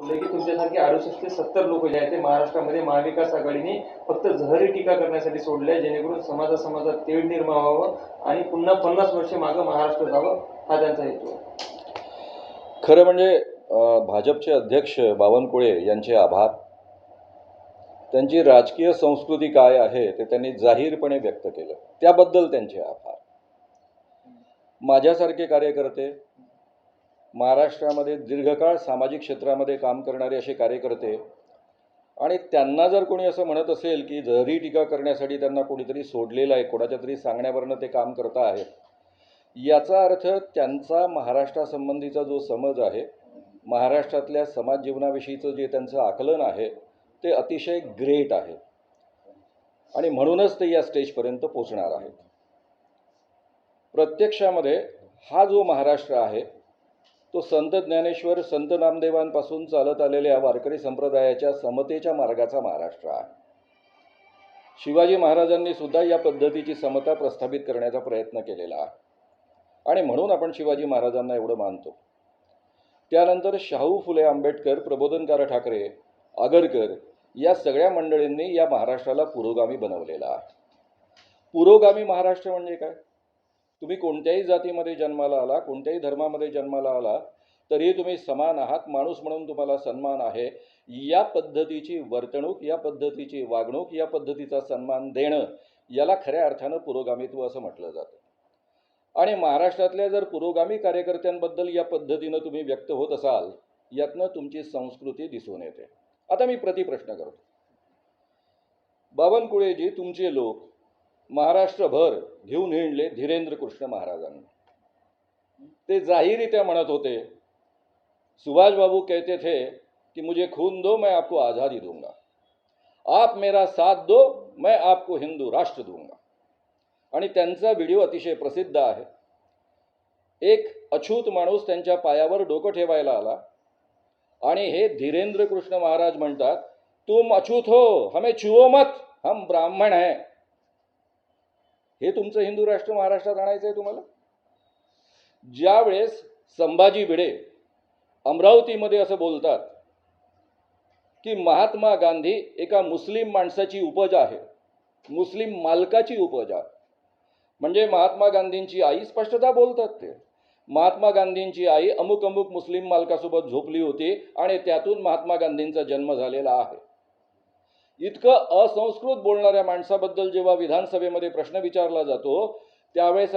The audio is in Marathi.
बोलले की तुमच्यासारखे 68 ते 70 लोक जे आहेत ते महाराष्ट्रामध्ये महाविकास आघाडीने फक्त जहरी टीका करण्यासाठी सोडले, जेणेकरून समाजात तेढ निर्माण व्हावं आणि पुन्हा 50 वर्ष मागं महाराष्ट्र जावं, हा त्यांचा हेतू आहे. खरं म्हणजे भाजपचे अध्यक्ष बावनकुळे यांचे आभार. त्यांची राजकीय संस्कृती काय आहे ते त्यांनी जाहीरपणे व्यक्त केलं, त्याबद्दल त्यांचे आभार. माझ्यासारखे कार्यकर्ते, महाराष्ट्रामध्ये दीर्घकाळ सामाजिक क्षेत्रामध्ये काम करणारे असे कार्यकर्ते, आणि त्यांना जर कोणी असं म्हणत असेल की जहरी टीका करण्यासाठी त्यांना कोणीतरी सोडलेलं आहे, कोणाच्या तरी सांगण्यावरनं ते काम करत आहेत, याचा अर्थ त्यांचा महाराष्ट्रासंबंधीचा जो समज आहे, महाराष्ट्रातल्या समाज जीवनाविषयीचं जे त्यांचं आकलन आहे ते अतिशय ग्रेट आहे, आणि म्हणूनच ते या स्टेजपर्यंत पोचणार आहेत. प्रत्यक्षामध्ये हा जो महाराष्ट्र आहे तो संत ज्ञानेश्वर, संत नामदेवांपासून चालत आलेल्या वारकरी संप्रदायाच्या समतेच्या मार्गाचा महाराष्ट्र आहे. शिवाजी महाराजांनी सुद्धा या पद्धतीची समता प्रस्थापित करण्याचा प्रयत्न केलेला आहे, आणि म्हणून आपण शिवाजी महाराजांना एवढं मानतो. त्यानंतर शाहू फुले आंबेडकर, प्रबोधनकार ठाकरे, आगरकर या सगळ्या मंडळींनी या महाराष्ट्राला पुरोगामी बनवलेला आहे. पुरोगामी महाराष्ट्र म्हणजे काय? तुम्ही कोणत्याही जातीमध्ये जन्माला आला, कोणत्याही धर्मामध्ये जन्माला आला, तरी तुम्ही समान आहात, माणूस म्हणून तुम्हाला सन्मान आहे, या पद्धतीची वर्तणूक, या पद्धतीची वागणूक, या पद्धतीचा सन्मान देणं, याला खऱ्या अर्थानं पुरोगामित्व असं म्हटलं जातं. आणि महाराष्ट्रातल्या जर पुरोगामी कार्यकर्त्यांबद्दल या पद्धतीनं तुम्ही व्यक्त होत असाल, यातनं तुमची संस्कृती दिसून येते. आता मी प्रतिप्रश्न करतो. बावनकुळेजी, तुमचे लोक महाराष्ट्रभर घेऊन हिंडले धीरेंद्र कृष्ण महाराजांना. ते जाहीरित्या म्हणत होते, सुभाष बाबू कहते थे कि मुझे खून दो, मैं आपको आज़ादी दूंगा, आप मेरा साथ दो, मैं आपको हिंदू राष्ट्र दूंगा. आणि त्यांचा व्हिडिओ अतिशय प्रसिद्ध आहे. एक अछूत माणूस त्यांच्या पायावर डोकं ठेवायला आला, आणि हे धीरेंद्र कृष्ण महाराज म्हणतात, तुम अछूत हो, हमें छुओ मत, हम ब्राह्मण हैं. हे तुमचं हिंदू राष्ट्र महाराष्ट्रात आणायचं आहे तुम्हाला? ज्यावेळेस संभाजी भिडे अमरावतीमध्ये असं बोलतात की महात्मा गांधी एका मुस्लिम माणसाची उपज आहे, मुस्लिम मालकाची उपज आहे, म्हणजे महात्मा गांधींची आई, स्पष्टता बोलतात ते, महात्मा गांधींची आई अमुक अमुक मुस्लिम मालकासोबत झोपली होती आणि त्यातून महात्मा गांधींचा जन्म झालेला आहे. इतकं असंस्कृत बोलणाऱ्या माणसाबद्दल जेव्हा विधानसभेमध्ये प्रश्न विचारला जातो, त्यावेळेस